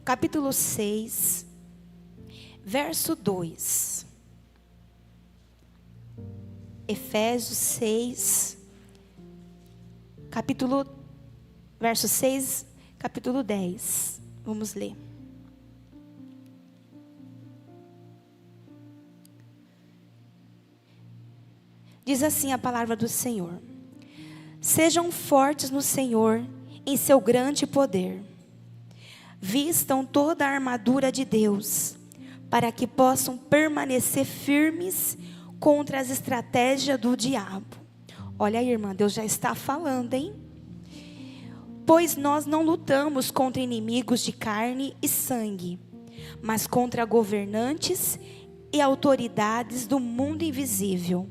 capítulo 6, verso 2. Efésios 6, verso 6, capítulo 10. Vamos ler. Diz assim a palavra do Senhor: sejam fortes no Senhor, em seu grande poder. Vistam toda a armadura de Deus, para que possam permanecer firmes contra as estratégias do diabo. Olha aí, irmã, Deus já está falando, hein? Pois nós não lutamos contra inimigos de carne e sangue, mas contra governantes e autoridades do mundo invisível,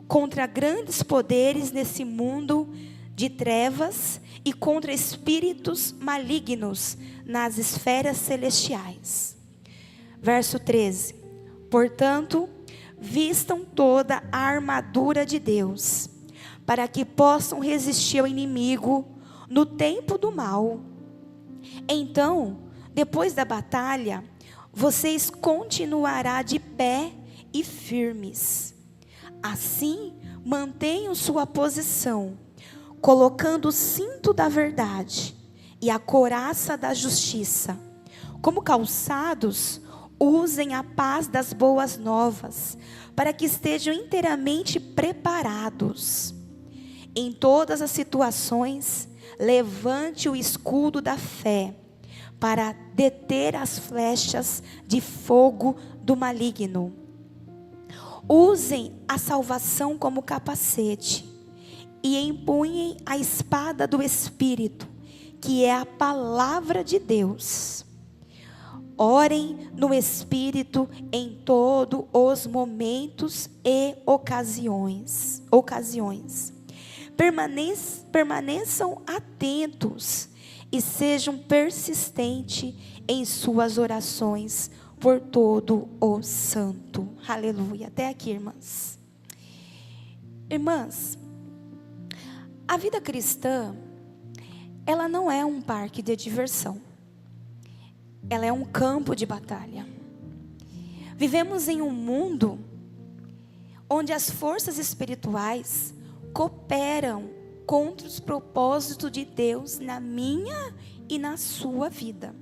contra grandes poderes nesse mundo de trevas e contra espíritos malignos nas esferas celestiais. Verso 13. Portanto, vistam toda a armadura de Deus, para que possam resistir ao inimigo no tempo do mal. Então, depois da batalha, vocês continuarão de pé e firmes. Assim, mantenham sua posição, colocando o cinto da verdade e a couraça da justiça. Como calçados, usem a paz das boas novas, para que estejam inteiramente preparados. Em todas as situações, levante o escudo da fé, para deter as flechas de fogo do maligno. Usem a salvação como capacete e empunhem a espada do Espírito, que é a palavra de Deus. Orem no Espírito em todos os momentos e ocasiões. Permaneçam atentos e sejam persistentes em suas orações por todo o santo. Aleluia. Até aqui, irmãs. Irmãs, a vida cristã, ela não é um parque de diversão. Ela é um campo de batalha. Vivemos em um mundo onde as forças espirituais cooperam contra os propósitos de Deus na minha e na sua vida.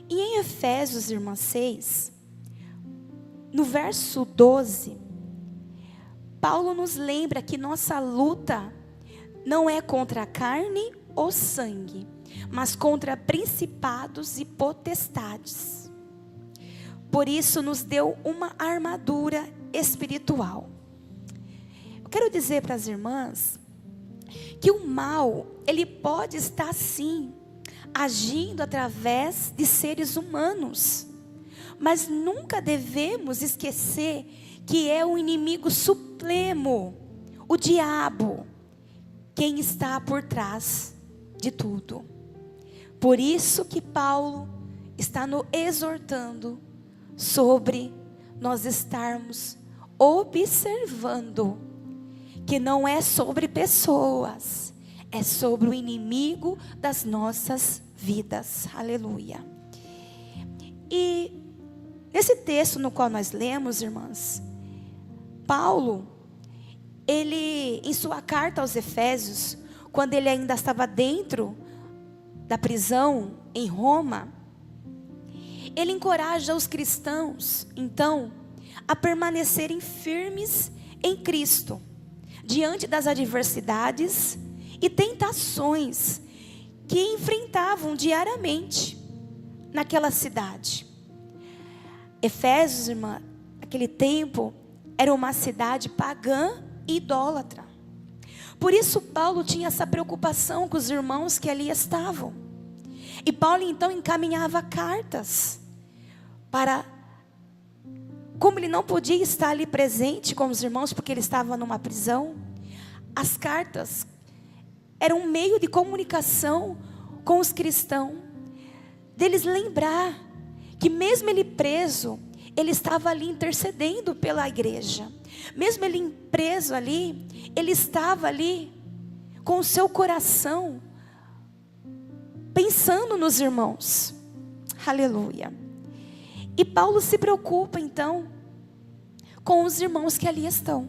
E em Efésios, irmã 6, no verso 12, Paulo nos lembra que nossa luta não é contra a carne ou sangue, mas contra principados e potestades. Por isso nos deu uma armadura espiritual. Eu quero dizer para as irmãs que o mal, ele pode estar sim agindo através de seres humanos, mas nunca devemos esquecer que é o inimigo supremo, o diabo, quem está por trás de tudo. Por isso que Paulo está nos exortando sobre nós estarmos observando que não é sobre pessoas, é sobre o inimigo das nossas vidas. Aleluia. E nesse texto no qual nós lemos, irmãs, Paulo, ele, em sua carta aos Efésios, quando ele ainda estava dentro da prisão em Roma, ele encoraja os cristãos, então, a permanecerem firmes em Cristo, diante das adversidades e tentações que enfrentavam diariamente naquela cidade. Efésios, irmã, naquele tempo, era uma cidade pagã e idólatra. Por isso Paulo tinha essa preocupação com os irmãos que ali estavam. E Paulo então encaminhava cartas para, como ele não podia estar ali presente com os irmãos porque ele estava numa prisão, as cartas eram um meio de comunicação com os cristãos, deles lembrar que mesmo ele preso, ele estava ali intercedendo pela igreja. Mesmo ele preso ali, ele estava ali com o seu coração pensando nos irmãos. Aleluia. E Paulo se preocupa então com os irmãos que ali estão.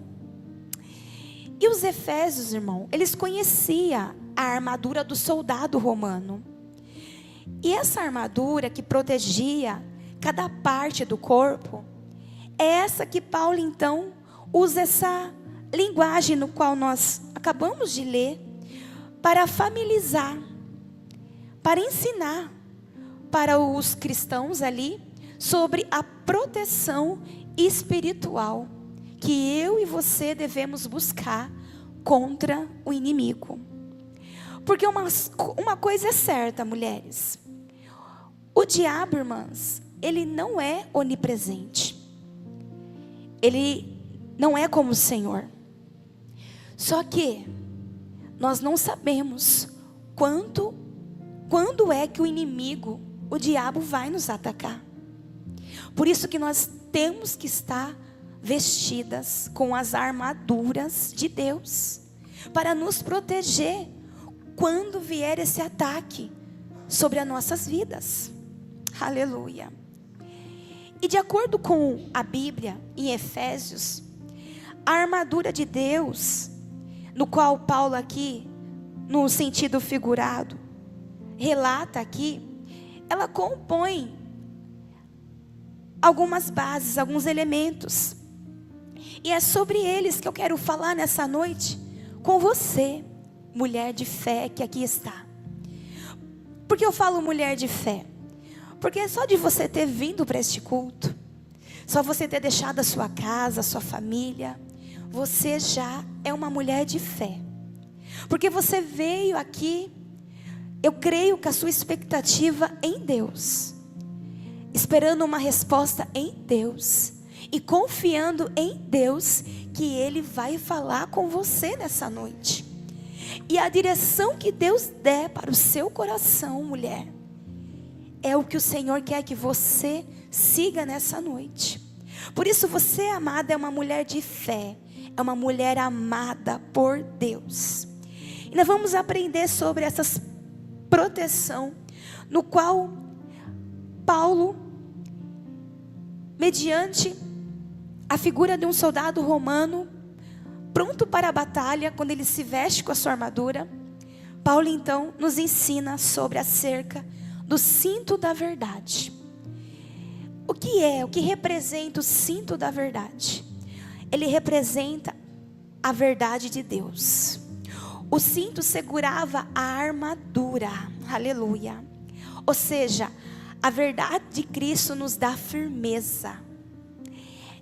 E os efésios, irmão, eles conheciam a armadura do soldado romano. E essa armadura que protegia cada parte do corpo, é essa que Paulo então usa essa linguagem no qual nós acabamos de ler, para familiarizar, para ensinar para os cristãos ali sobre a proteção espiritual que eu e você devemos buscar contra o inimigo. Porque uma coisa é certa, mulheres: o diabo, irmãs, ele não é onipresente, ele não é como o Senhor. Só que nós não sabemos quando é que o inimigo, o diabo, vai nos atacar. Por isso que nós temos que estar vestidas com as armaduras de Deus, para nos proteger quando vier esse ataque sobre as nossas vidas. Aleluia. E de acordo com a Bíblia, em Efésios, a armadura de Deus, no qual Paulo aqui, no sentido figurado, relata aqui, ela compõe algumas bases, alguns elementos. E é sobre eles que eu quero falar nessa noite com você, mulher de fé que aqui está. Por que eu falo mulher de fé? Porque só de você ter vindo para este culto, só você ter deixado a sua casa, a sua família, você já é uma mulher de fé. Porque você veio aqui, eu creio que a sua expectativa em Deus, esperando uma resposta em Deus, e confiando em Deus, que Ele vai falar com você nessa noite. E a direção que Deus der para o seu coração, mulher, é o que o Senhor quer que você siga nessa noite. Por isso você, amada, é uma mulher de fé, é uma mulher amada por Deus. E nós vamos aprender sobre essa proteção, no qual Paulo, mediante a figura de um soldado romano, pronto para a batalha, quando ele se veste com a sua armadura, Paulo então nos ensina sobre acerca do cinto da verdade. O que representa o cinto da verdade? Ele representa a verdade de Deus. O cinto segurava a armadura, aleluia. Ou seja, a verdade de Cristo nos dá firmeza.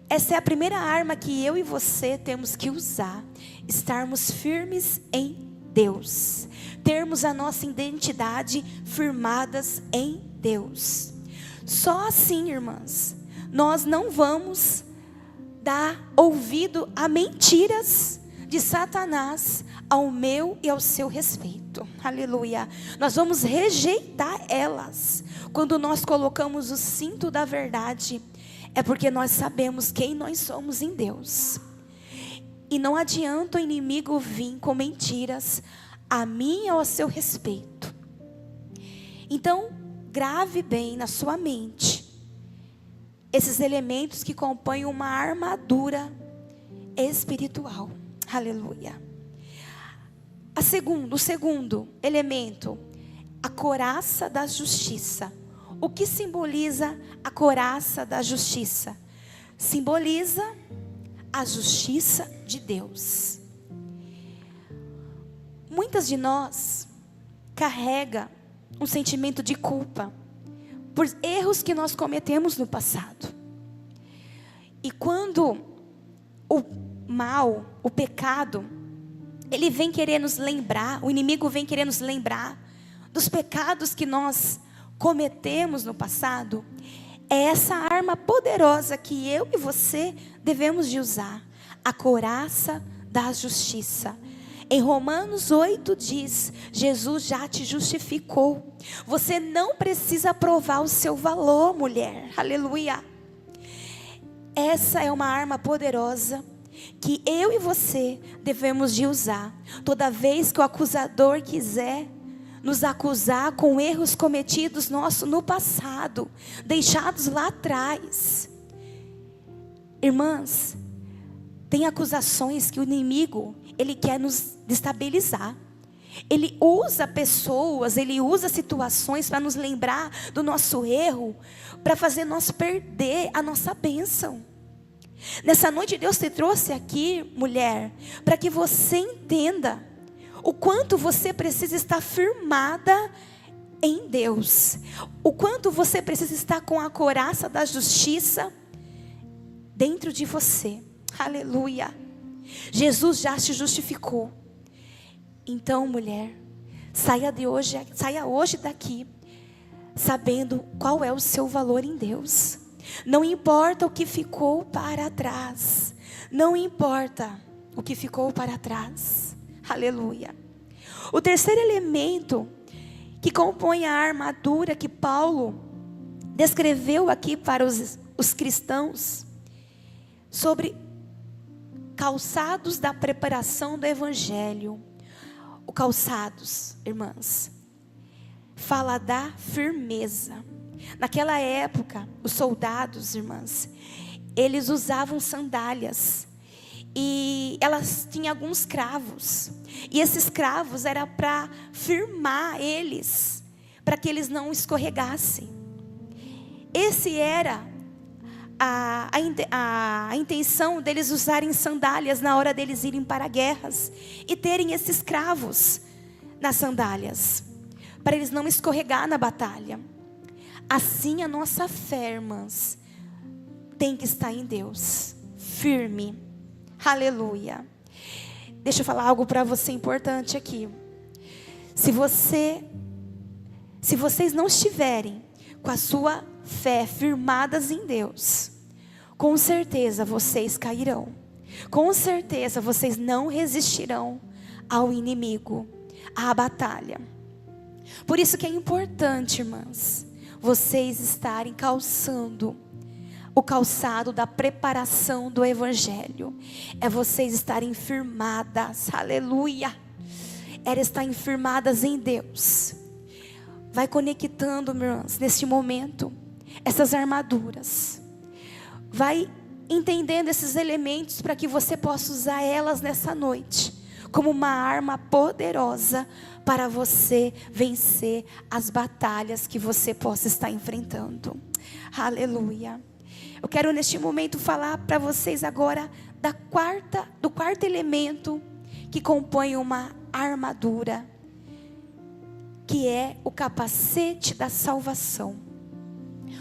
Essa é a primeira arma que eu e você temos que usar. Estarmos firmes em Deus. Termos a nossa identidade firmadas em Deus. Só assim, irmãs, nós não vamos dar ouvido a mentiras de Satanás ao meu e ao seu respeito. Aleluia. Nós vamos rejeitar elas. Quando nós colocamos o cinto da verdade, é porque nós sabemos quem nós somos em Deus. E não adianta o inimigo vir com mentiras a mim ou ao seu respeito. Então, grave bem na sua mente esses elementos que compõem uma armadura espiritual. Aleluia. O segundo elemento, a couraça da justiça. O que simboliza a couraça da justiça? Simboliza a justiça de Deus. Muitas de nós carregam um sentimento de culpa por erros que nós cometemos no passado. E quando o mal, o pecado, ele vem querer nos lembrar, o inimigo vem querer nos lembrar dos pecados que nós cometemos no passado, é essa arma poderosa que eu e você devemos de usar, a couraça da justiça. Em Romanos 8 diz, Jesus já te justificou. Você não precisa provar o seu valor, mulher. Aleluia. Essa é uma arma poderosa que eu e você devemos de usar. Toda vez que o acusador quiser nos acusar com erros cometidos no passado, deixados lá atrás. Irmãs, tem acusações que o inimigo, ele quer nos destabilizar. Ele usa pessoas, ele usa situações para nos lembrar do nosso erro, para fazer nós perder a nossa bênção. Nessa noite Deus te trouxe aqui, mulher, para que você entenda o quanto você precisa estar firmada em Deus, o quanto você precisa estar com a couraça da justiça dentro de você. Aleluia. Jesus já te justificou. Então, mulher, saia hoje daqui sabendo qual é o seu valor em Deus. Não importa o que ficou para trás. Não importa o que ficou para trás. Aleluia. O terceiro elemento que compõe a armadura que Paulo descreveu aqui para os cristãos, sobre calçados da preparação do evangelho. O calçados, irmãs, fala da firmeza. Naquela época, os soldados, irmãs, eles usavam sandálias. E elas tinham alguns cravos. E esses cravos era para firmar eles, para que eles não escorregassem. Esse era a intenção deles usarem sandálias na hora deles irem para guerras e terem esses cravos nas sandálias, para eles não escorregar na batalha. Assim a nossa fé, irmãs, tem que estar em Deus, firme. Aleluia. Deixa eu falar algo para você importante aqui. Se vocês não estiverem com a sua fé firmadas em Deus, com certeza vocês cairão. Com certeza vocês não resistirão ao inimigo, à batalha. Por isso que é importante, irmãs, vocês estarem calçando o calçado da preparação do evangelho. É vocês estarem firmadas, aleluia. É estarem firmadas em Deus. Vai conectando, irmãs, neste momento, essas armaduras. Vai entendendo esses elementos para que você possa usar elas nessa noite como uma arma poderosa para você vencer as batalhas que você possa estar enfrentando. Aleluia. Eu quero neste momento falar para vocês agora do quarto elemento que compõe uma armadura, que é o capacete da salvação.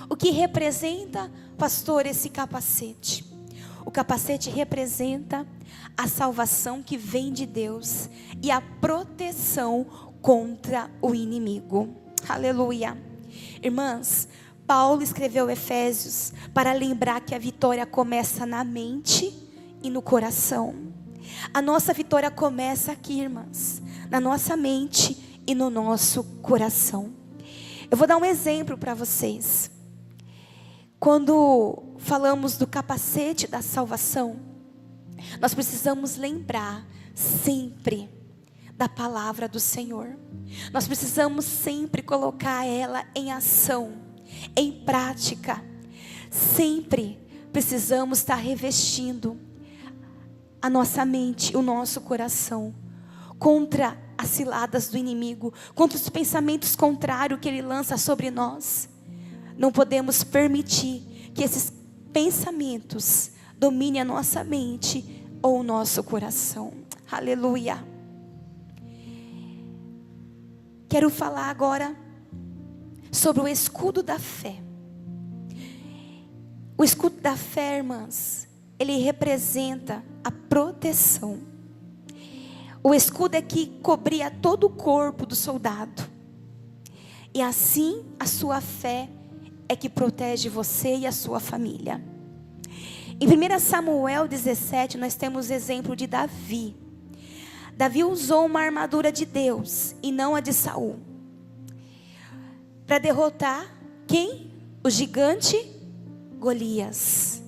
O que representa, pastor, esse capacete? O capacete representa a salvação que vem de Deus e a proteção contra o inimigo. Aleluia. Irmãs, Paulo escreveu Efésios para lembrar que a vitória começa na mente e no coração. A nossa vitória começa aqui, irmãs, na nossa mente e no nosso coração. Eu vou dar um exemplo para vocês. Quando falamos do capacete da salvação, nós precisamos lembrar sempre da palavra do Senhor. Nós precisamos sempre colocar ela em ação, em prática. Sempre precisamos estar revestindo a nossa mente, o nosso coração contra as ciladas do inimigo, contra os pensamentos contrários que ele lança sobre nós. Não podemos permitir que esses pensamentos dominem a nossa mente ou o nosso coração. Aleluia. Quero falar agora sobre o escudo da fé. O escudo da fé, irmãs, ele representa a proteção. O escudo é que cobria todo o corpo do soldado. E assim a sua fé é que protege você e a sua família. Em 1 Samuel 17 nós temos o exemplo de Davi. Davi usou uma armadura de Deus e não a de Saul, para derrotar quem? O gigante Golias.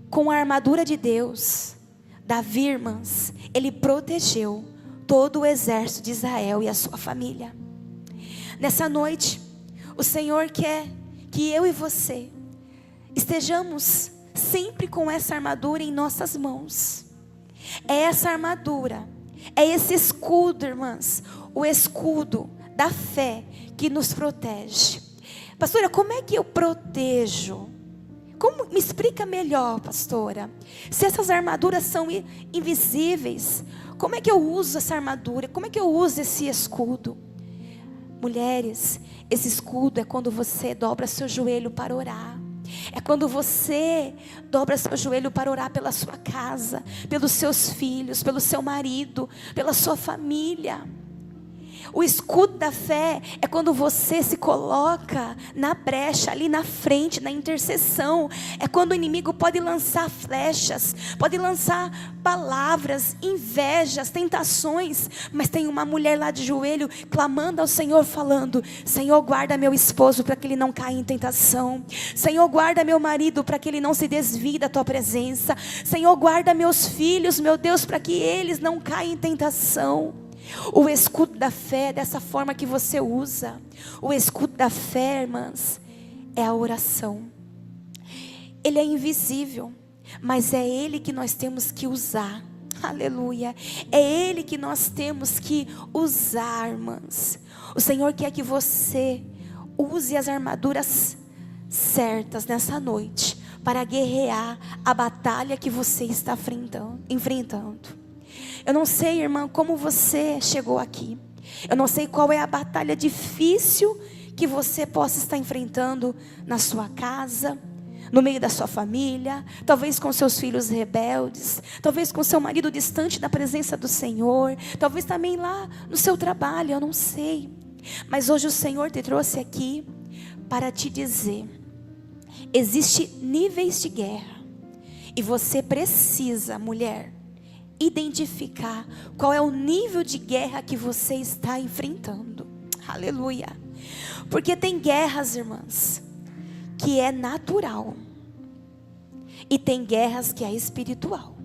Com a armadura de Deus, Davi, irmãs, ele protegeu todo o exército de Israel e a sua família. Nessa noite, o Senhor quer que eu e você estejamos sempre com essa armadura em nossas mãos. É essa armadura, é esse escudo, irmãs, o escudo da fé que nos protege. Pastora, como é que eu protejo? Me explica melhor, pastora. Se essas armaduras são invisíveis, como é que eu uso essa armadura? Como é que eu uso esse escudo? Mulheres, esse escudo é quando você dobra seu joelho para orar. É quando você dobra seu joelho para orar pela sua casa, pelos seus filhos, pelo seu marido, pela sua família. O escudo da fé é quando você se coloca na brecha, ali na frente, na intercessão. É quando o inimigo pode lançar flechas, pode lançar palavras, invejas, tentações. Mas tem uma mulher lá de joelho, clamando ao Senhor, falando: Senhor, guarda meu esposo para que ele não caia em tentação. Senhor, guarda meu marido para que ele não se desvie da tua presença. Senhor, guarda meus filhos, meu Deus, para que eles não caiam em tentação. O escudo da fé é dessa forma que você usa. O escudo da fé, irmãs, é a oração. Ele é invisível, mas é ele que nós temos que usar. Aleluia. É ele que nós temos que usar, irmãs. O Senhor quer que você use as armaduras certas nessa noite para guerrear a batalha que você está enfrentando. Eu não sei, irmã, como você chegou aqui. Eu não sei qual é a batalha difícil que você possa estar enfrentando na sua casa, no meio da sua família, talvez com seus filhos rebeldes, talvez com seu marido distante da presença do Senhor, talvez também lá no seu trabalho, eu não sei. Mas hoje o Senhor te trouxe aqui para te dizer: existem níveis de guerra, e você precisa, mulher, identificar qual é o nível de guerra que você está enfrentando. Aleluia. Porque tem guerras, irmãs, que é natural, e tem guerras que é espiritual.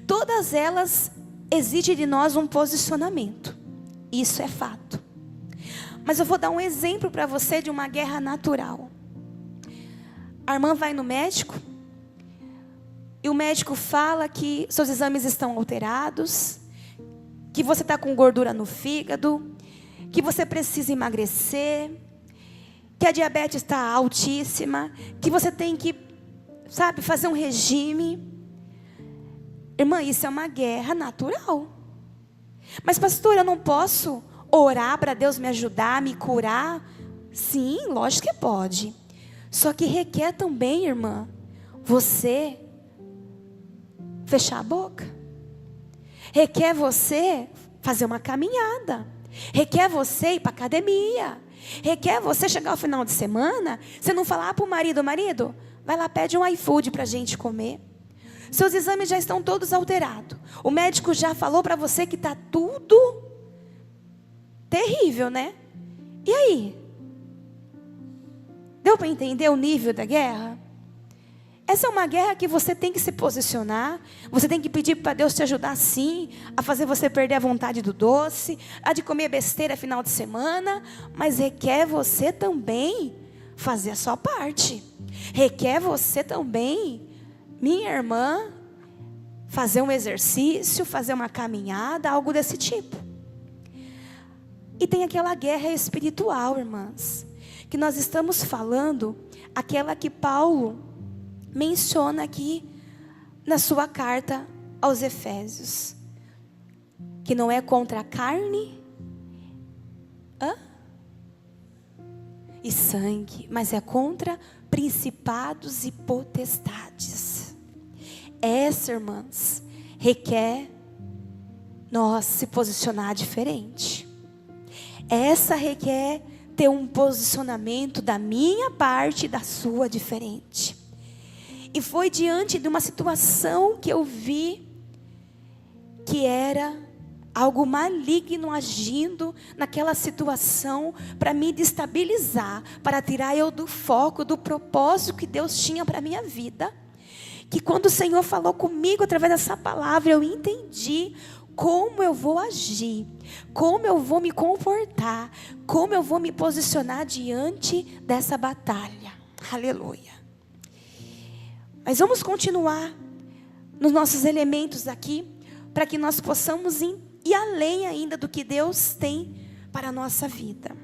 Todas elas exigem de nós um posicionamento. Isso é fato. Mas eu vou dar um exemplo para você de uma guerra natural. A irmã vai no médico, e o médico fala que seus exames estão alterados, que você está com gordura no fígado, que você precisa emagrecer, que a diabetes está altíssima, que você tem que, fazer um regime. Irmã, isso é uma guerra natural. Mas pastor, eu não posso orar para Deus me ajudar, me curar? Sim, lógico que pode. Só que requer também, irmã, você fechar a boca. Requer você fazer uma caminhada. Requer você ir para a academia. Requer você chegar ao final de semana, você não falar para o marido: marido, vai lá, pede um iFood para a gente comer. Seus exames já estão todos alterados. O médico já falou para você que está tudo terrível, né? E aí? Deu para entender o nível da guerra? Essa é uma guerra que você tem que se posicionar. Você tem que pedir para Deus te ajudar, sim, a fazer você perder a vontade do doce, a de comer besteira final de semana. Mas requer você também fazer a sua parte. Requer você também, minha irmã, fazer um exercício, fazer uma caminhada, algo desse tipo. E tem aquela guerra espiritual, irmãs, que nós estamos falando, aquela que Paulo menciona aqui na sua carta aos Efésios, que não é contra a carne e sangue, mas é contra principados e potestades. Essa, irmãs, requer nós se posicionar diferente. Essa requer ter um posicionamento da minha parte e da sua diferente. E foi diante de uma situação que eu vi que era algo maligno agindo naquela situação para me destabilizar, para tirar eu do foco, do propósito que Deus tinha para a minha vida. Que quando o Senhor falou comigo através dessa palavra, eu entendi como eu vou agir, como eu vou me comportar, como eu vou me posicionar diante dessa batalha. Aleluia. Mas vamos continuar nos nossos elementos aqui, para que nós possamos ir além ainda do que Deus tem para a nossa vida.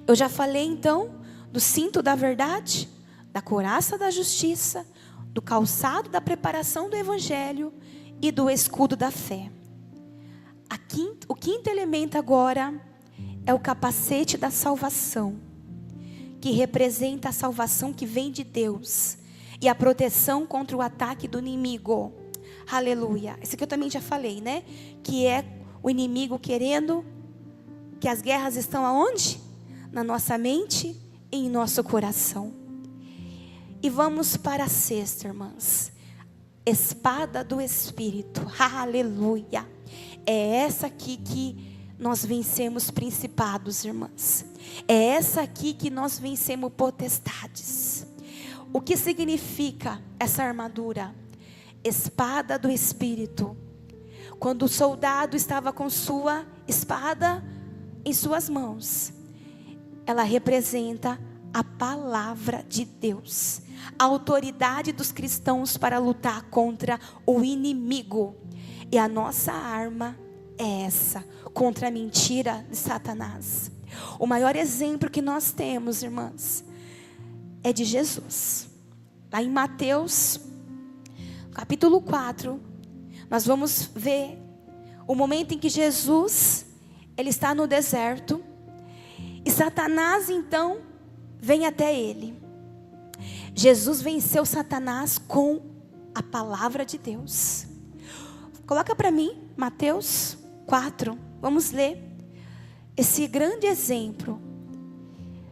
Eu já falei então do cinto da verdade, da couraça da justiça, do calçado da preparação do evangelho e do escudo da fé. O quinto elemento agora é o capacete da salvação, que representa a salvação que vem de Deus e a proteção contra o ataque do inimigo. Aleluia. Esse aqui eu também já falei, né? Que é o inimigo querendo que as guerras estão aonde? Na nossa mente e em nosso coração. E vamos para a sexta, irmãs. Espada do Espírito. Aleluia. É essa aqui que nós vencemos principados, irmãs. É essa aqui que nós vencemos potestades. O que significa essa armadura? Espada do Espírito. Quando o soldado estava com sua espada em suas mãos, ela representa a palavra de Deus, a autoridade dos cristãos para lutar contra o inimigo. E a nossa arma é essa, contra a mentira de Satanás. O maior exemplo que nós temos, irmãs, é de Jesus. Lá em Mateus, capítulo 4, nós vamos ver o momento em que Jesus, ele está no deserto, e Satanás então vem até ele. Jesus venceu Satanás com a palavra de Deus. Coloca para mim, Mateus 4, vamos ler esse grande exemplo,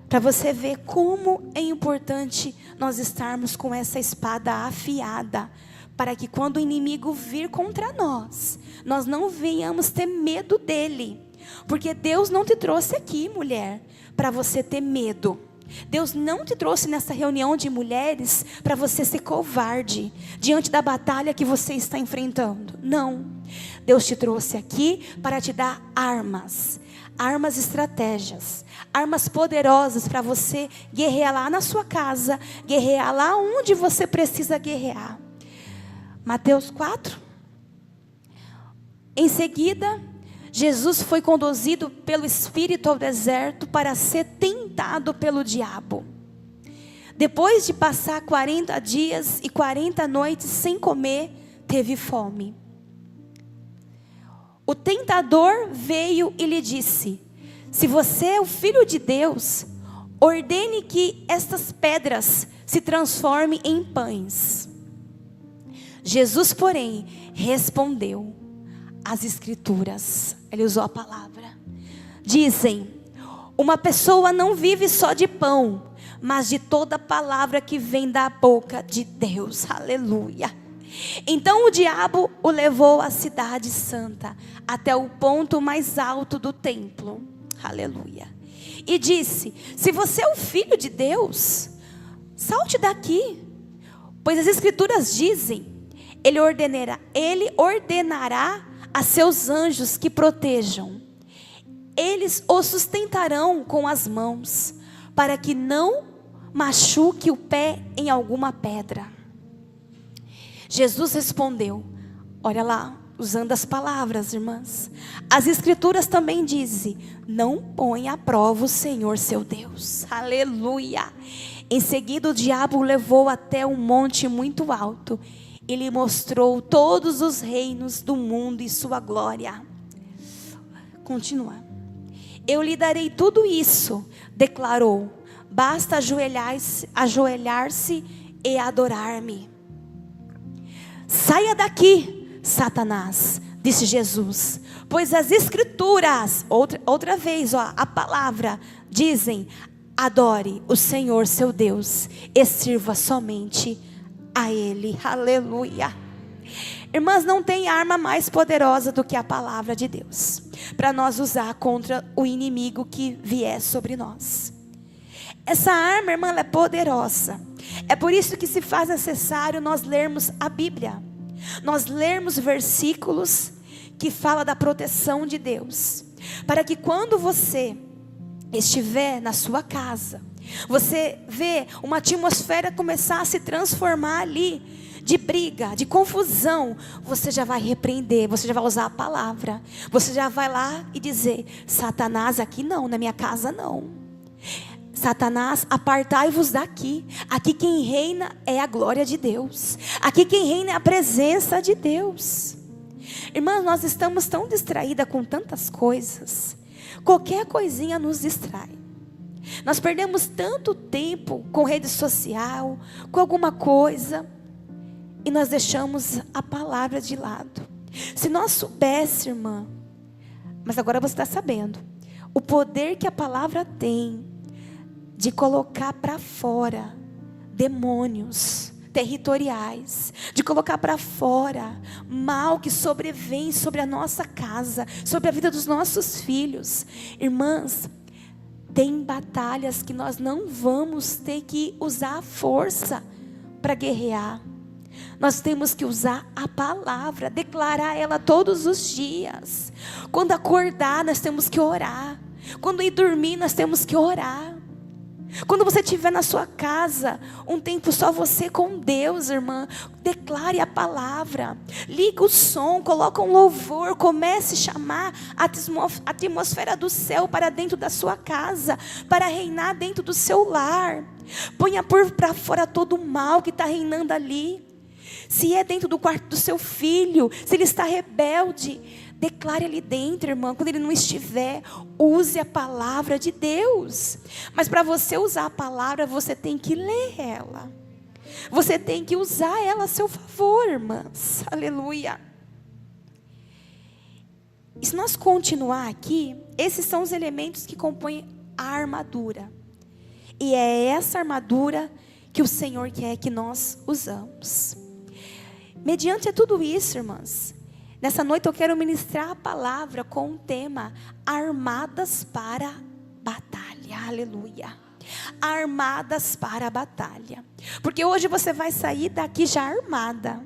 para você ver como é importante nós estarmos com essa espada afiada, para que quando o inimigo vir contra nós, nós não venhamos ter medo dele. Porque Deus não te trouxe aqui, mulher, para você ter medo. Deus não te trouxe nessa reunião de mulheres para você ser covarde diante da batalha que você está enfrentando. Não. Deus te trouxe aqui para te dar armas, estratégias, armas poderosas para você guerrear lá na sua casa, guerrear lá onde você precisa guerrear. Mateus 4. Em seguida, Jesus foi conduzido pelo Espírito ao deserto para ser tentado pelo diabo. Depois de passar 40 dias e 40 noites sem comer, teve fome. O tentador veio e lhe disse: se você é o Filho de Deus, ordene que estas pedras se transformem em pães. Jesus, porém, respondeu: as Escrituras, ele usou a palavra, dizem: uma pessoa não vive só de pão, mas de toda palavra que vem da boca de Deus. Aleluia. Então o diabo o levou à cidade santa, até o ponto mais alto do templo. Aleluia. E disse: se você é o Filho de Deus, salte daqui, pois as Escrituras dizem: Ele ordenará a seus anjos que protejam. Eles o sustentarão com as mãos, para que não machuque o pé em alguma pedra. Jesus respondeu, olha lá, usando as palavras, irmãs. As Escrituras também dizem: não põe à prova o Senhor seu Deus. Aleluia. Em seguida o diabo o levou até um monte muito alto. Ele mostrou todos os reinos do mundo e sua glória. Continua. Eu lhe darei tudo isso, declarou. Basta ajoelhar-se e adorar-me. Saia daqui, Satanás, disse Jesus, pois as Escrituras, outra vez, a palavra, dizem: adore o Senhor seu Deus e sirva somente a Ele. Aleluia. Irmãs, não tem arma mais poderosa do que a palavra de Deus, para nós usar contra o inimigo que vier sobre nós. Essa arma, irmã, ela é poderosa. É por isso que se faz necessário nós lermos a Bíblia, nós lermos versículos que fala da proteção de Deus, para que quando você estiver na sua casa, você vê uma atmosfera começar a se transformar ali, de briga, de confusão, você já vai repreender, você já vai usar a palavra, você já vai lá e dizer: Satanás, aqui não, na minha casa não. Satanás, apartai-vos daqui. Aqui quem reina é a glória de Deus. Aqui quem reina é a presença de Deus. Irmãs, nós estamos tão distraídas com tantas coisas. Qualquer coisinha nos distrai. Nós perdemos tanto tempo com rede social, com alguma coisa, e nós deixamos a palavra de lado. Se nós soubéssemos, irmã, mas agora você está sabendo, o poder que a palavra tem de colocar para fora demônios territoriais, de colocar para fora mal que sobrevém sobre a nossa casa, sobre a vida dos nossos filhos. Irmãs, tem batalhas que nós não vamos ter que usar a força para guerrear. Nós temos que usar a palavra, declarar ela todos os dias. Quando acordar, nós temos que orar. Quando ir dormir, nós temos que orar. Quando você estiver na sua casa, um tempo só você com Deus, irmã, declare a palavra, liga o som, coloca um louvor, comece a chamar a atmosfera do céu para dentro da sua casa, para reinar dentro do seu lar. Ponha para fora todo o mal que está reinando ali. Se é dentro do quarto do seu filho, se ele está rebelde, declare ali dentro, irmã. Quando ele não estiver, use a palavra de Deus. Mas para você usar a palavra, você tem que ler ela. Você tem que usar ela a seu favor, irmãs. Aleluia. E se nós continuar aqui, esses são os elementos que compõem a armadura. E é essa armadura que o Senhor quer que nós usamos. Mediante tudo isso, irmãs, nessa noite eu quero ministrar a palavra com o tema armadas para batalha. Aleluia. Armadas para a batalha. Porque hoje você vai sair daqui já armada.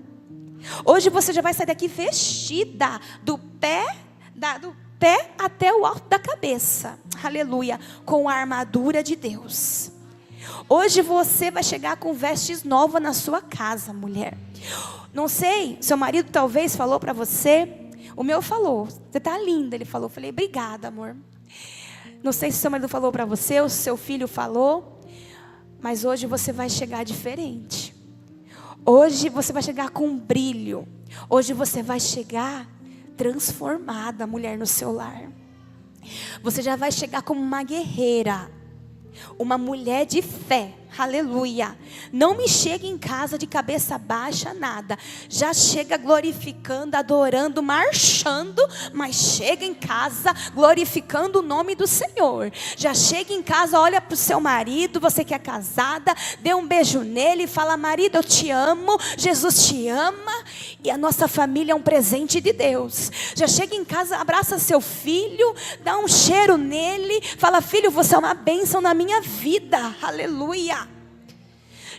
Hoje você já vai sair daqui vestida do pé até o alto da cabeça. Aleluia. Com a armadura de Deus. Hoje você vai chegar com vestes novas na sua casa, mulher. Não sei, seu marido talvez falou para você. O meu falou: você está linda. Ele falou. Eu falei: obrigada, amor. Não sei se seu marido falou para você ou se seu filho falou, mas hoje você vai chegar diferente. Hoje você vai chegar com um brilho. Hoje você vai chegar transformada, mulher, no seu lar. Você já vai chegar como uma guerreira, uma mulher de fé. Aleluia. Não me chega em casa de cabeça baixa, nada. Já chega glorificando, adorando, marchando, mas chega em casa glorificando o nome do Senhor. Já chega em casa, olha para o seu marido, você que é casada, dê um beijo nele e fala: marido, eu te amo, Jesus te ama, e a nossa família é um presente de Deus. Já chega em casa, abraça seu filho, dá um cheiro nele, fala: filho, você é uma bênção na minha vida. Aleluia.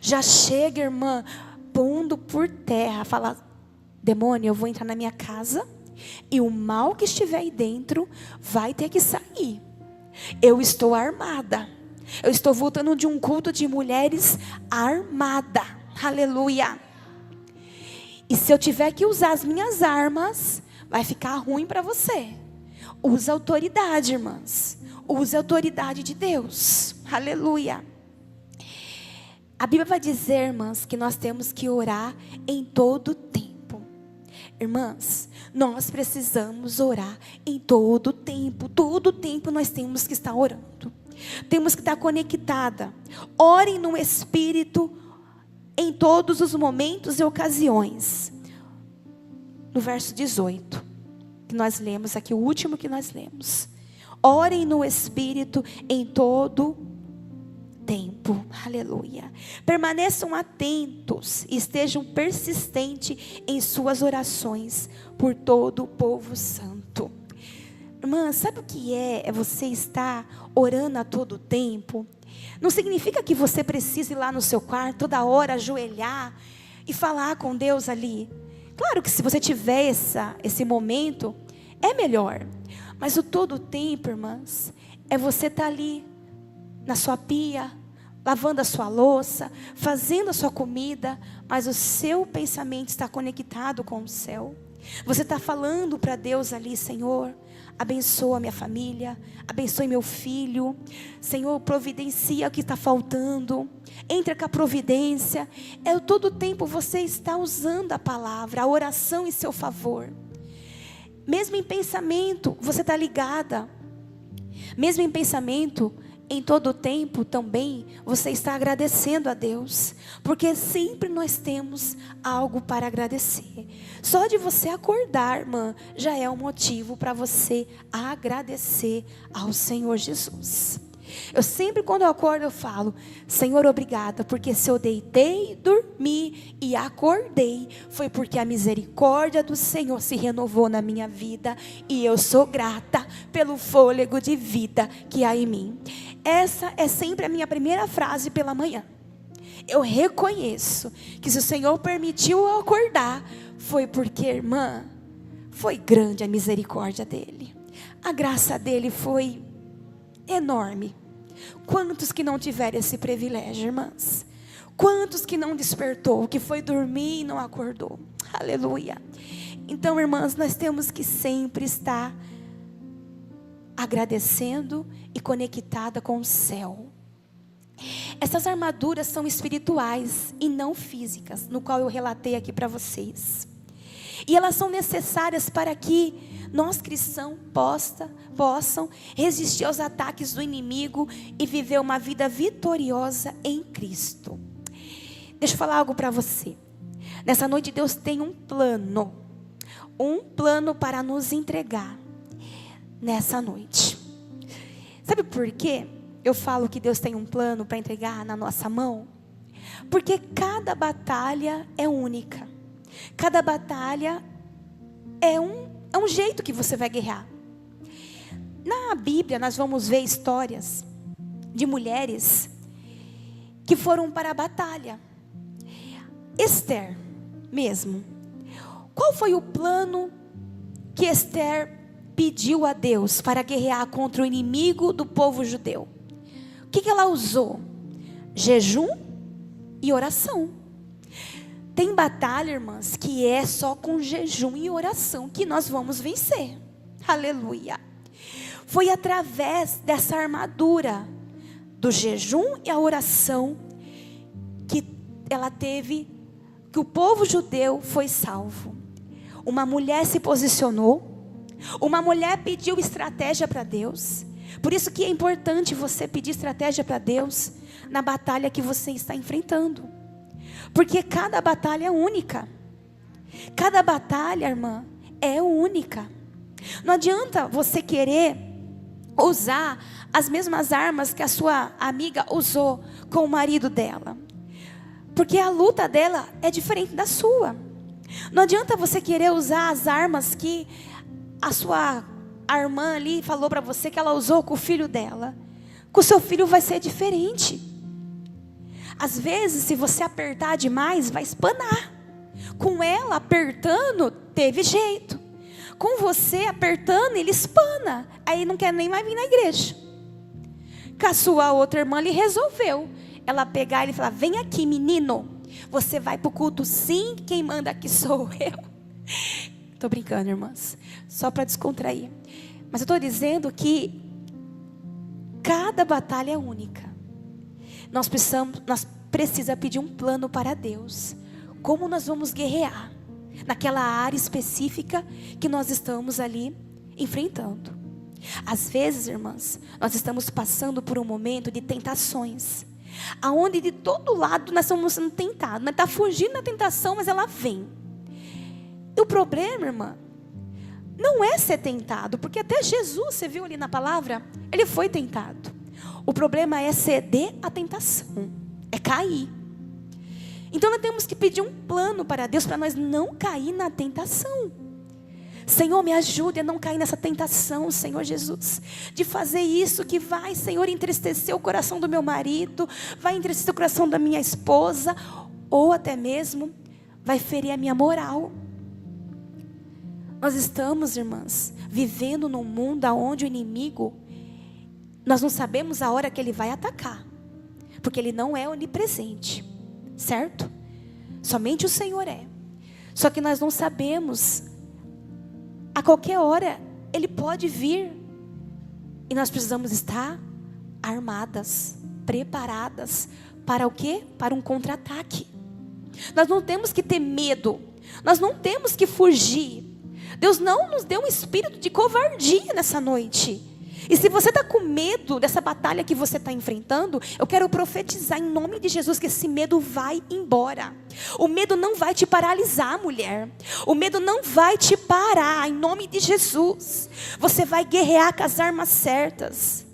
Já chega, irmã, pondo por terra, fala: demônio, eu vou entrar na minha casa e o mal que estiver aí dentro vai ter que sair. Eu estou armada. Eu estou voltando de um culto de mulheres armada. Aleluia. E se eu tiver que usar as minhas armas, vai ficar ruim para você. Usa a autoridade, irmãs. Use a autoridade de Deus. Aleluia. A Bíblia vai dizer, irmãs, que nós temos que orar em todo tempo. Irmãs, nós precisamos orar em todo tempo. Todo tempo nós temos que estar orando. Temos que estar conectada. Orem no Espírito em todos os momentos e ocasiões. No verso 18, que nós lemos aqui, o último que nós lemos. Orem no Espírito em todo tempo. Aleluia. Permaneçam atentos e estejam persistentes em suas orações por todo o povo santo. Irmã, sabe o que é você estar orando a todo tempo? Não significa que você precise ir lá no seu quarto toda hora ajoelhar e falar com Deus ali. Claro que se você tiver esse momento, é melhor. Mas o todo tempo, irmãs, é você estar ali, na sua pia, lavando a sua louça, fazendo a sua comida, mas o seu pensamento está conectado com o céu. Você está falando para Deus ali: Senhor, abençoa minha família, abençoe meu filho, Senhor, providencia o que está faltando, entra com a providência. Todo o tempo você está usando a palavra, a oração em seu favor. Mesmo em pensamento, você está ligada. Mesmo em pensamento, em todo o tempo também, você está agradecendo a Deus. Porque sempre nós temos algo para agradecer. Só de você acordar, irmã, já é um motivo para você agradecer ao Senhor Jesus. Eu sempre, quando eu acordo, eu falo: Senhor, obrigada, porque se eu deitei, dormi e acordei, foi porque a misericórdia do Senhor se renovou na minha vida, e eu sou grata pelo fôlego de vida que há em mim. Essa é sempre a minha primeira frase pela manhã. Eu reconheço que se o Senhor permitiu eu acordar, foi porque, irmã, foi grande a misericórdia dele, a graça dele foi enorme. Quantos que não tiveram esse privilégio, irmãs? Quantos que não despertou, que foi dormir e não acordou? Aleluia. Então, irmãs, nós temos que sempre estar agradecendo e conectada com o céu. Essas armaduras são espirituais e não físicas, no qual eu relatei aqui para vocês. E elas são necessárias para que nós cristãos possam resistir aos ataques do inimigo e viver uma vida vitoriosa em Cristo. Deixa eu falar algo para você. Nessa noite Deus tem um plano para nos entregar nessa noite. Sabe por quê eu falo que Deus tem um plano para entregar na nossa mão? Porque cada batalha é única. Cada batalha é um jeito que você vai guerrear. Na Bíblia nós vamos ver histórias de mulheres que foram para a batalha. Esther mesmo. Qual foi o plano que Esther pediu a Deus para guerrear contra o inimigo do povo judeu? O que ela usou? Jejum e oração. Tem batalha, irmãs, que é só com jejum e oração que nós vamos vencer. Aleluia. Foi através dessa armadura do jejum e a oração que ela teve, que o povo judeu foi salvo. Uma mulher se posicionou, uma mulher pediu estratégia para Deus. Por isso que é importante você pedir estratégia para Deus na batalha que você está enfrentando. Porque cada batalha é única. Cada batalha, irmã, é única. Não adianta você querer usar as mesmas armas que a sua amiga usou com o marido dela. Porque a luta dela é diferente da sua. Não adianta você querer usar as armas que a sua irmã ali falou para você que ela usou com o filho dela. Com o seu filho vai ser diferente. Às vezes, se você apertar demais, vai espanar. Com ela apertando, teve jeito. Com você apertando, ele espana. Aí não quer nem mais vir na igreja. Com a sua outra irmã, ele resolveu. Ela pegar e falar: vem aqui, menino. Você vai para o culto sim, quem manda aqui sou eu. Estou brincando, irmãs. Só para descontrair. Mas eu estou dizendo que cada batalha é única. Nós precisamos pedir um plano para Deus. Como nós vamos guerrear naquela área específica que nós estamos ali enfrentando. Às vezes, irmãs, nós estamos passando por um momento de tentações, aonde de todo lado nós estamos sendo tentados. Nós estamos fugindo da tentação, mas ela vem. E o problema, irmã, não é ser tentado, porque até Jesus, você viu ali na palavra, ele foi tentado. O problema é ceder à tentação, é cair. Então nós temos que pedir um plano para Deus, para nós não cair na tentação. Senhor, me ajude a não cair nessa tentação, Senhor Jesus, de fazer isso que vai, Senhor, entristecer o coração do meu marido, vai entristecer o coração da minha esposa, ou até mesmo vai ferir a minha moral. Nós estamos, irmãs, vivendo num mundo onde o inimigo, nós não sabemos a hora que ele vai atacar, porque ele não é onipresente, certo? Somente o Senhor é. Só que nós não sabemos, a qualquer hora ele pode vir, e nós precisamos estar armadas, preparadas, para o quê? Para um contra-ataque. Nós não temos que ter medo, nós não temos que fugir. Deus não nos deu um espírito de covardia nessa noite. E se você está com medo dessa batalha que você está enfrentando, eu quero profetizar em nome de Jesus que esse medo vai embora. O medo não vai te paralisar, mulher. O medo não vai te parar, em nome de Jesus. Você vai guerrear com as armas certas.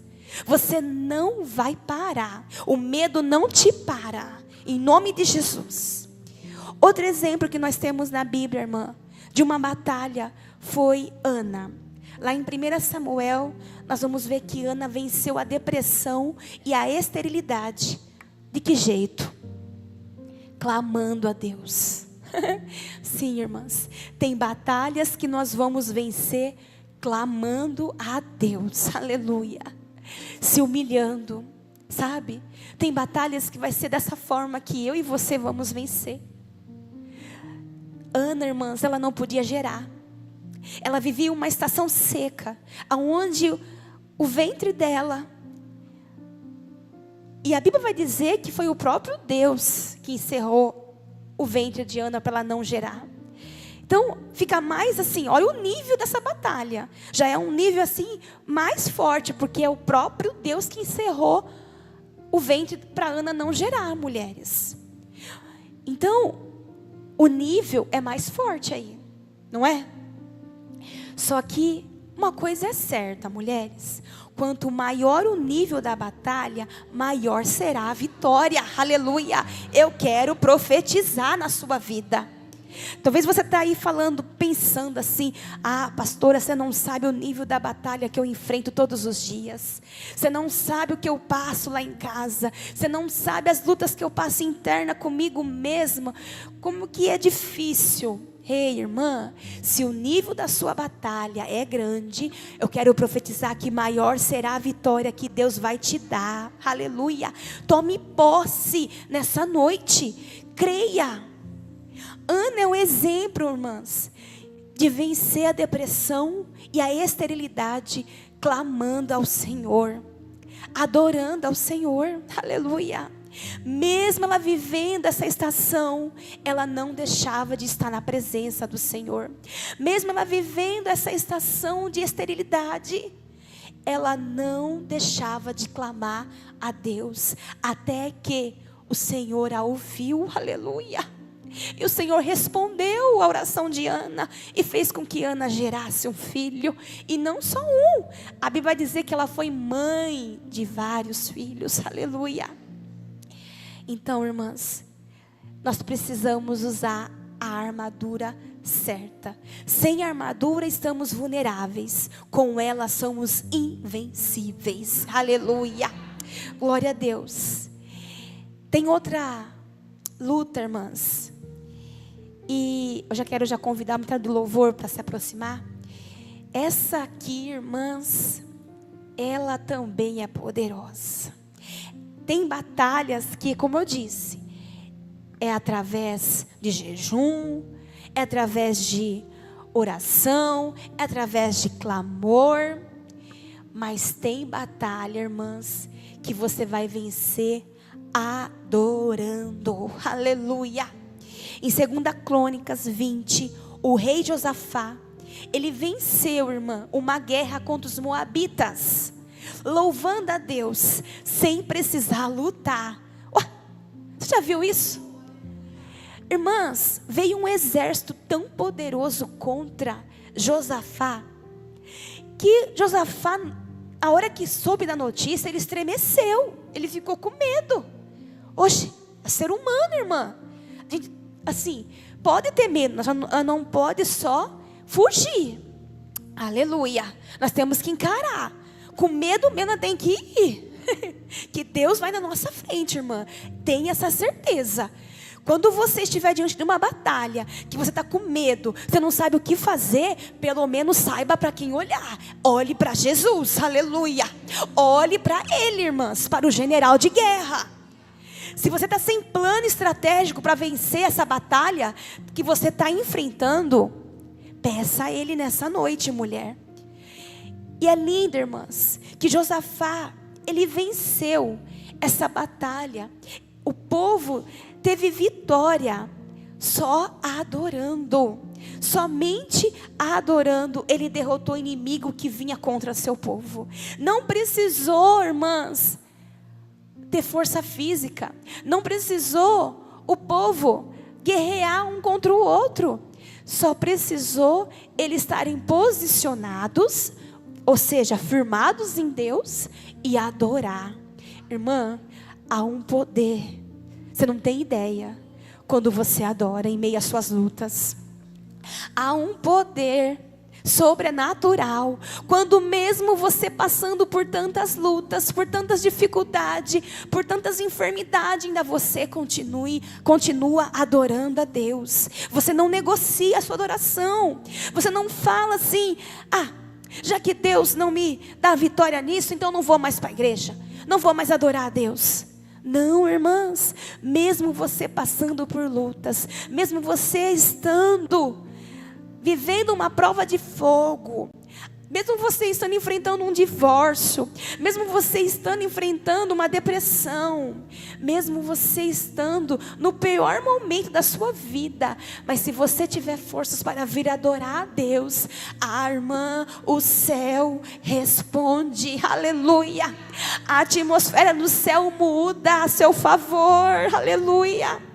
Você não vai parar. O medo não te para, em nome de Jesus. Outro exemplo que nós temos na Bíblia, irmã, de uma batalha, foi Ana. Lá em 1 Samuel, nós vamos ver que Ana venceu a depressão e a esterilidade. De que jeito? Clamando a Deus. Sim, irmãs, tem batalhas que nós vamos vencer clamando a Deus. Aleluia. Se humilhando, sabe? Tem batalhas que vai ser dessa forma que eu e você vamos vencer. Ana, irmãs, ela não podia gerar. Ela vivia uma estação seca, aonde o ventre dela, e a Bíblia vai dizer que foi o próprio Deus que encerrou o ventre de Ana para ela não gerar. Então fica mais assim, olha o nível dessa batalha, já é um nível assim mais forte, porque é o próprio Deus que encerrou o ventre para Ana não gerar, mulheres. Então o nível é mais forte aí, não é? Só que uma coisa é certa, mulheres: quanto maior o nível da batalha, maior será a vitória. Aleluia! Eu quero profetizar na sua vida. Talvez você está aí falando, pensando assim: ah, pastora, você não sabe o nível da batalha que eu enfrento todos os dias. Você não sabe o que eu passo lá em casa. Você não sabe as lutas que eu passo interna comigo mesma. Como que é difícil. Ei, irmã, se o nível da sua batalha é grande, eu quero profetizar que maior será a vitória que Deus vai te dar. Aleluia. Tome posse nessa noite. Creia. Ana é um exemplo, irmãs, de vencer a depressão e a esterilidade, clamando ao Senhor, adorando ao Senhor. Aleluia. Mesmo ela vivendo essa estação, ela não deixava de estar na presença do Senhor. Mesmo ela vivendo essa estação de esterilidade, ela não deixava de clamar a Deus, até que o Senhor a ouviu. Aleluia. E o Senhor respondeu a oração de Ana e fez com que Ana gerasse um filho, e não só um. A Bíblia vai dizer que ela foi mãe de vários filhos. Aleluia. Então, irmãs, nós precisamos usar a armadura certa. Sem armadura estamos vulneráveis, com ela somos invencíveis. Aleluia. Glória a Deus. Tem outra luta, irmãs, e eu já quero convidar a mulher do louvor para se aproximar. Essa aqui, irmãs, ela também é poderosa. Tem batalhas que, como eu disse, é através de jejum, é através de oração, é através de clamor. Mas tem batalha, irmãs, que você vai vencer adorando. Aleluia. Em 2 Crônicas 20, o rei Josafá, ele venceu, irmã, uma guerra contra os moabitas, louvando a Deus, sem precisar lutar. Você já viu isso? Irmãs, veio um exército tão poderoso contra Josafá, que Josafá, a hora que soube da notícia, ele estremeceu, ele ficou com medo. Oxe, é ser humano, irmã. A gente, assim, pode ter medo, mas não pode só fugir. Aleluia. Nós temos que encarar. Com medo mesmo tem que ir. Que Deus vai na nossa frente, irmã. Tenha essa certeza. Quando você estiver diante de uma batalha, que você está com medo, você não sabe o que fazer, pelo menos saiba para quem olhar. Olhe para Jesus, aleluia. Olhe para Ele, irmãs, para o general de guerra. Se você está sem plano estratégico para vencer essa batalha que você está enfrentando, peça a Ele nessa noite, mulher. E é lindo, irmãs, que Josafá, ele venceu essa batalha. O povo teve vitória só adorando. Somente adorando ele derrotou o inimigo que vinha contra seu povo. Não precisou, irmãs, ter força física. Não precisou o povo guerrear um contra o outro. Só precisou eles estarem posicionados, ou seja, firmados em Deus, e adorar. Irmã, há um poder, você não tem ideia, quando você adora em meio às suas lutas. Há um poder sobrenatural, quando mesmo você passando por tantas lutas, por tantas dificuldades, por tantas enfermidades, ainda você continua adorando a Deus. Você não negocia a sua adoração. Você não fala assim: já que Deus não me dá vitória nisso, então não vou mais para a igreja, não vou mais adorar a Deus. Não, irmãs, mesmo você passando por lutas, mesmo você vivendo uma prova de fogo, mesmo você estando enfrentando um divórcio, mesmo você estando enfrentando uma depressão, mesmo você estando no pior momento da sua vida, mas se você tiver forças para vir adorar a Deus, irmã, o céu responde, aleluia. A atmosfera do céu muda a seu favor, aleluia.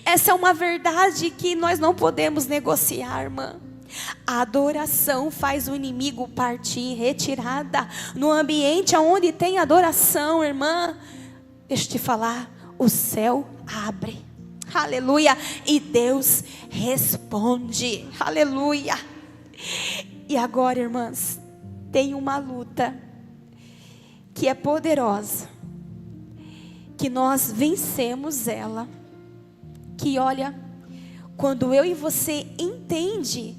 Essa é uma verdade que nós não podemos negociar, irmã. A adoração faz o inimigo partir em retirada. No ambiente onde tem adoração, irmã, deixa eu te falar, o céu abre, aleluia, e Deus responde, aleluia. E agora, irmãs, tem uma luta que é poderosa, que nós vencemos ela, que olha, quando eu e você entende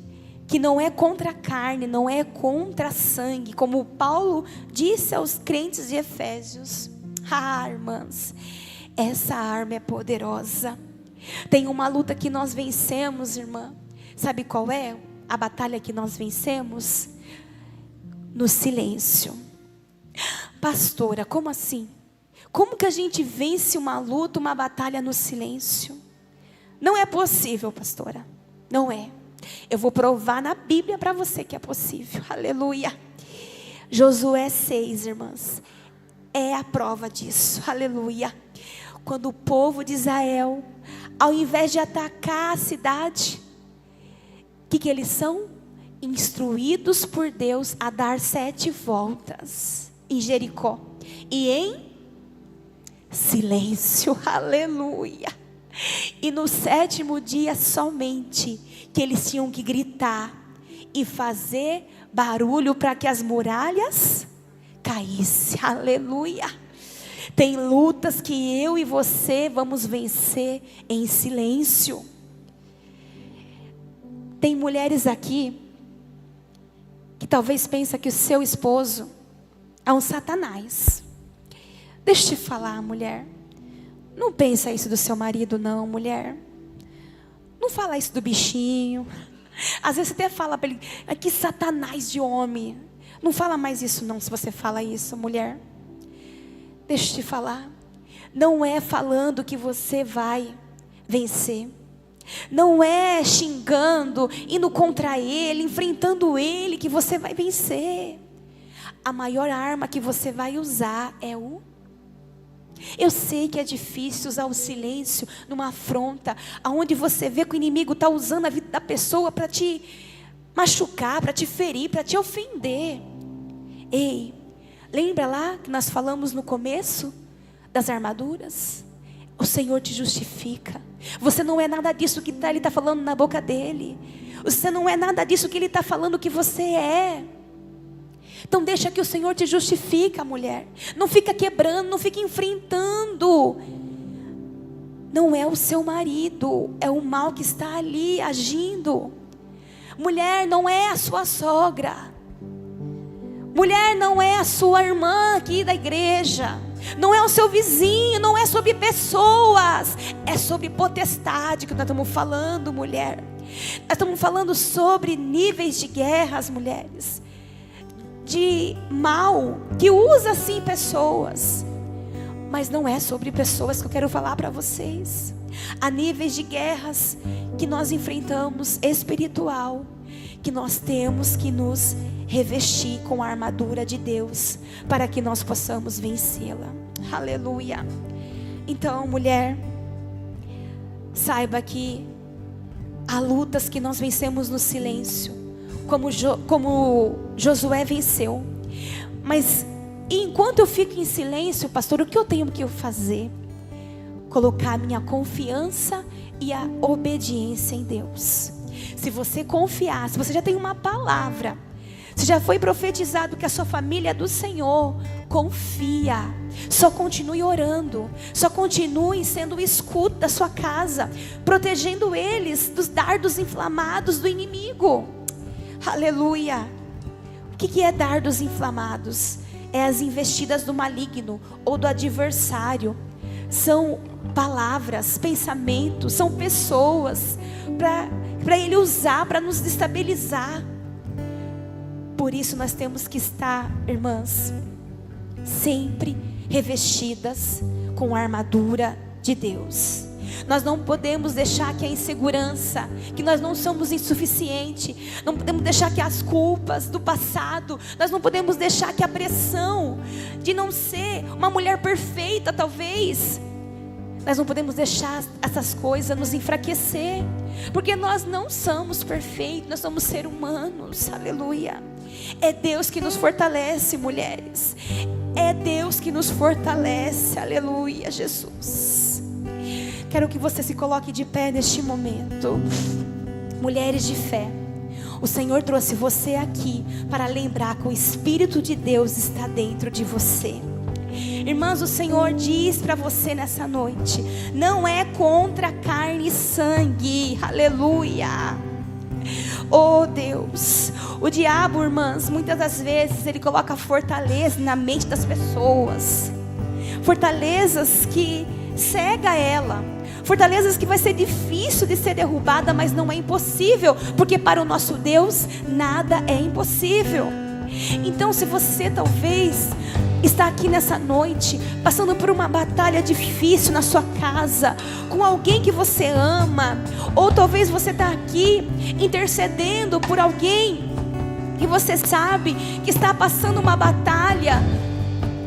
que não é contra a carne, não é contra sangue, como Paulo disse aos crentes de Efésios. Irmãs, essa arma é poderosa. Tem uma luta que nós vencemos, irmã. Sabe qual é a batalha que nós vencemos? No silêncio. Pastora, como assim? Como que a gente vence uma luta, uma batalha no silêncio? Não é possível, pastora. Não é. Eu vou provar na Bíblia para você que é possível. Aleluia. Josué 6, irmãs, é a prova disso. Aleluia. Quando o povo de Israel, ao invés de atacar a cidade, o que eles são? Instruídos por Deus a dar 7 voltas em Jericó. E em silêncio. Aleluia. E no 7º dia somente, que eles tinham que gritar e fazer barulho para que as muralhas caíssem. Aleluia. Tem lutas que eu e você vamos vencer em silêncio. Tem mulheres aqui que talvez pensem que o seu esposo é um satanás. Deixa eu te falar, mulher, não pensa isso do seu marido não, mulher. Não fala isso do bichinho. Às vezes você até fala para ele: que satanás de homem. Não fala mais isso não, se você fala isso, mulher. Deixa eu te falar. Não é falando que você vai vencer. Não é xingando, indo contra ele, enfrentando ele, que você vai vencer. A maior arma que você vai usar é Eu sei que é difícil usar o silêncio numa afronta, aonde você vê que o inimigo está usando a vida da pessoa para te machucar, para te ferir, para te ofender. Ei, lembra lá que nós falamos no começo das armaduras? O Senhor te justifica. Você não é nada disso que Ele está falando na boca dele. Você não é nada disso que Ele está falando que você é. Então deixa que o Senhor te justifica, mulher. Não fica quebrando, não fica enfrentando. não é o seu marido, é o mal que está ali agindo. Mulher, não é a sua sogra. Mulher, não é a sua irmã aqui da igreja. Não é o seu vizinho, não é sobre pessoas. É sobre potestade que nós estamos falando, mulher. Nós estamos falando sobre níveis de guerras, mulheres. De mal, que usa sim pessoas. Mas não é sobre pessoas que eu quero falar para vocês. Há níveis de guerras que nós enfrentamos espiritual, que nós temos que nos revestir com a armadura de Deus, para que nós possamos vencê-la. Aleluia. Então, mulher, saiba que há lutas que nós vencemos no silêncio, como Josué venceu. Mas enquanto eu fico em silêncio, pastor, o que eu tenho que fazer? Colocar a minha confiança e a obediência em Deus. Se você confiar, se você já tem uma palavra, se já foi profetizado que a sua família é do Senhor, confia. Só continue orando, só continue sendo o escudo da sua casa, protegendo eles dos dardos inflamados do inimigo. Aleluia. O que é dardos inflamados? É as investidas do maligno ou do adversário. São palavras, pensamentos, são pessoas para ele usar, para nos destabilizar. Por isso nós temos que estar, irmãs, sempre revestidas com a armadura de Deus. Nós não podemos deixar que a insegurança, que nós não somos insuficientes, não podemos deixar que as culpas do passado, nós não podemos deixar que a pressão de não ser uma mulher perfeita, talvez, nós não podemos deixar essas coisas nos enfraquecer, porque nós não somos perfeitos, nós somos seres humanos. Aleluia. É Deus que nos fortalece, mulheres. É Deus que nos fortalece. Aleluia, Jesus. Quero que você se coloque de pé neste momento. Mulheres de fé, o Senhor trouxe você aqui para lembrar que o Espírito de Deus está dentro de você. Irmãs, o Senhor diz para você nessa noite: não é contra carne e sangue. Aleluia. Oh Deus, o diabo, irmãs, muitas das vezes ele coloca fortaleza na mente das pessoas, fortalezas que cega ela, fortalezas que vai ser difícil de ser derrubada, mas não é impossível, porque para o nosso Deus nada é impossível. Então, se você talvez está aqui nessa noite, passando por uma batalha difícil na sua casa, com alguém que você ama, ou talvez você está aqui intercedendo por alguém que você sabe que está passando uma batalha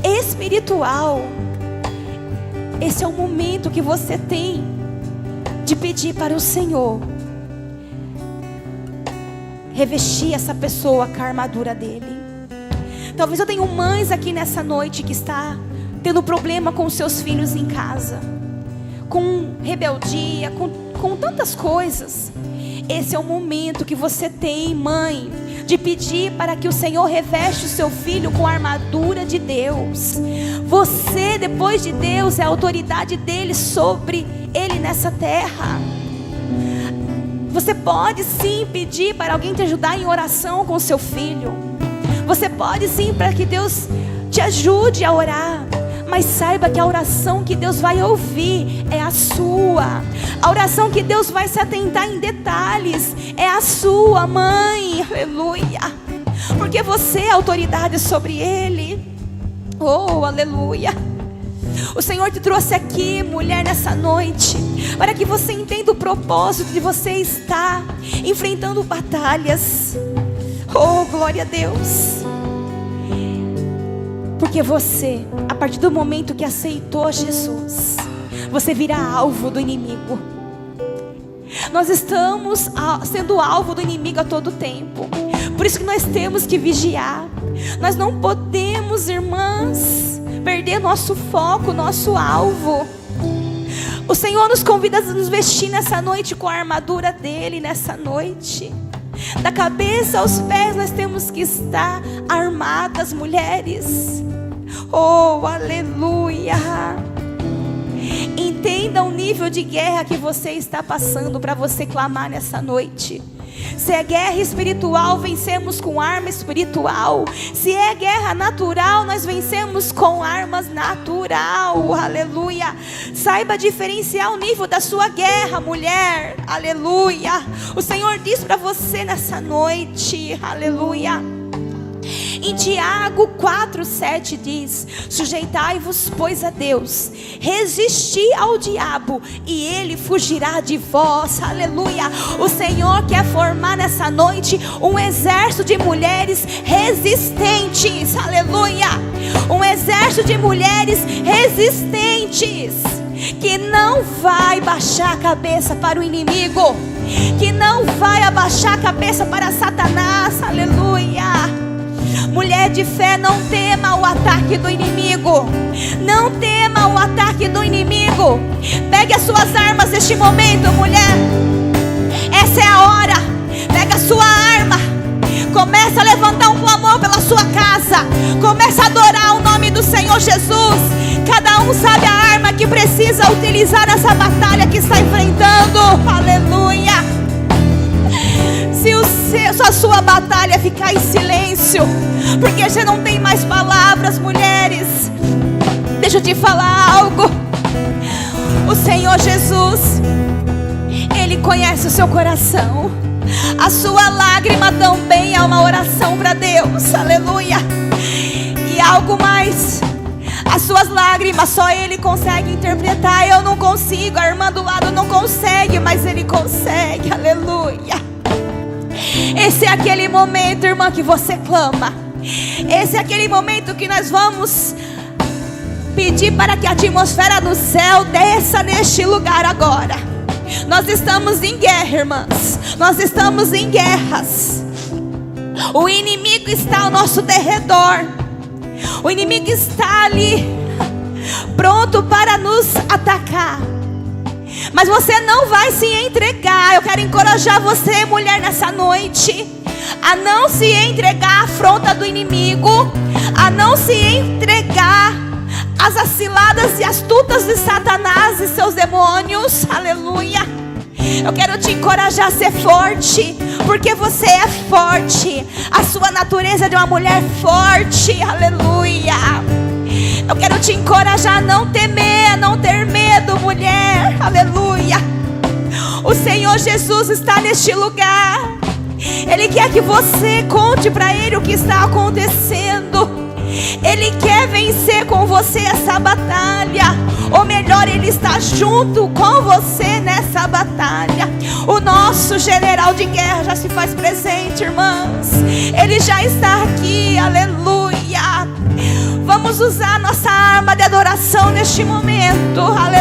espiritual, esse é o momento que você tem de pedir para o Senhor revestir essa pessoa com a armadura dele. Talvez eu tenha mães aqui nessa noite que está tendo problema com seus filhos em casa, com rebeldia, com tantas coisas. Esse é o momento que você tem, mãe, de pedir para que o Senhor reveste o seu filho com a armadura de Deus. Você, depois de Deus, é a autoridade dele sobre ele nessa terra. Você pode sim pedir para alguém te ajudar em oração com o seu filho. Você pode sim para que Deus te ajude a orar. Mas saiba que a oração que Deus vai ouvir é a sua. A oração que Deus vai se atentar em detalhes é a sua, mãe. Aleluia. Porque você é autoridade sobre ele. Oh, aleluia. O Senhor te trouxe aqui, mulher, nessa noite, para que você entenda o propósito de você estar enfrentando batalhas. Oh, glória a Deus. Porque você, a partir do momento que aceitou Jesus, você vira alvo do inimigo. Nós estamos sendo alvo do inimigo a todo tempo. Por isso que nós temos que vigiar. Nós não podemos, irmãs, perder nosso foco, nosso alvo. O Senhor nos convida a nos vestir nessa noite com a armadura dele, nessa noite. Da cabeça aos pés nós temos que estar armadas, mulheres. Oh, aleluia. Entenda o nível nível de guerra que você está passando para você clamar nessa noite. Se é guerra espiritual, vencemos com arma espiritual. Se é guerra natural, nós vencemos com armas natural. Aleluia. Saiba diferenciar o nível da sua guerra, mulher. Aleluia. O Senhor diz para você nessa noite. Aleluia. Em Tiago 4:7 diz: sujeitai-vos, pois, a Deus, resisti ao diabo e ele fugirá de vós. Aleluia. O Senhor quer formar nessa noite um exército de mulheres resistentes. Aleluia. Um exército de mulheres resistentes, que não vai baixar a cabeça para o inimigo, que não vai abaixar a cabeça para Satanás. Aleluia. Mulher de fé, não tema o ataque do inimigo. Não tema o ataque do inimigo. Pegue as suas armas neste momento, mulher. Essa é a hora. Pega a sua arma. Começa a levantar um clamor pela sua casa. Começa a adorar o nome do Senhor Jesus. Cada um sabe a arma que precisa utilizar nessa batalha que está enfrentando. Aleluia. Se a sua batalha ficar em silêncio, porque você não tem mais palavras, mulheres, deixa eu te falar algo. O Senhor Jesus, Ele conhece o seu coração. A sua lágrima também é uma oração para Deus. Aleluia. E algo mais, as suas lágrimas só Ele consegue interpretar. Eu não consigo, a irmã do lado não consegue, mas Ele consegue. Aleluia. Esse é aquele momento, irmã, que você clama. Esse é aquele momento que nós vamos pedir para que a atmosfera do céu desça neste lugar agora. Nós estamos em guerra, irmãs. Nós estamos em guerras. O inimigo está ao nosso derredor. O inimigo está ali, pronto para nos atacar. Mas você não vai se entregar. Eu quero encorajar você, mulher, nessa noite, a não se entregar à afronta do inimigo, a não se entregar às aciladas e astutas de Satanás e seus demônios. Aleluia. Eu quero te encorajar a ser forte, porque você é forte. A sua natureza é de uma mulher forte. Aleluia. Eu quero te encorajar a não temer, a não ter medo, mulher. Aleluia. O Senhor Jesus está neste lugar. Ele quer que você conte para Ele o que está acontecendo. Ele quer vencer com você essa batalha. Ou melhor, Ele está junto com você nessa batalha. O nosso general de guerra já se faz presente, irmãs. Ele já está aqui. Aleluia. Vamos usar nossa arma de adoração neste momento. Aleluia.